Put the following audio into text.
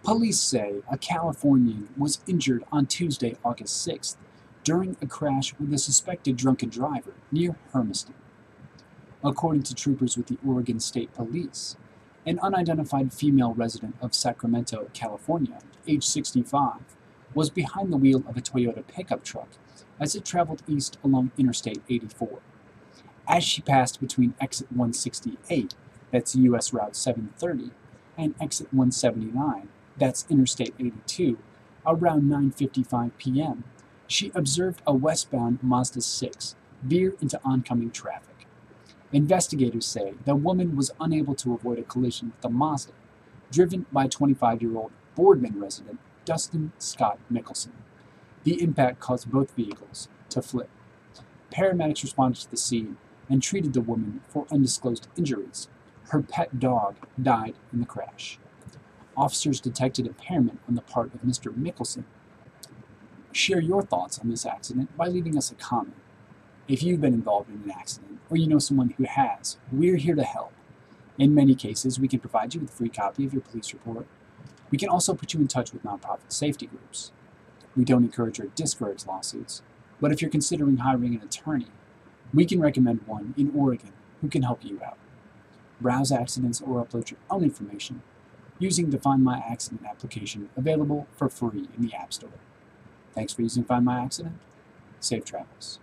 Police say a Californian was injured on Tuesday, August 6th, during a crash with a suspected drunken driver near Hermiston. According to troopers with the Oregon State Police, an unidentified female resident of Sacramento, California, age 65, was behind the wheel of a Toyota pickup truck as it traveled east along Interstate 84. As she passed between exit 168, that's US Route 730, and exit 179, that's Interstate 82, around 9:55 p.m., she observed a westbound Mazda 6 veer into oncoming traffic. Investigators say the woman was unable to avoid a collision with the Mazda, driven by 25-year-old Boardman resident Dustin Scott Mickelson. The impact caused both vehicles to flip. Paramedics responded to the scene and treated the woman for undisclosed injuries. Her pet dog died in the crash. Officers detected impairment on the part of Mr. Mickelson. Share your thoughts on this accident by leaving us a comment. If you've been involved in an accident, or you know someone who has, we're here to help. In many cases, we can provide you with a free copy of your police report. We can also put you in touch with nonprofit safety groups. We don't encourage or discourage lawsuits, but if you're considering hiring an attorney, we can recommend one in Oregon who can help you out. Browse accidents or upload your own information using the Find My Accident application available for free in the App Store. Thanks for using Find My Accident. Safe travels.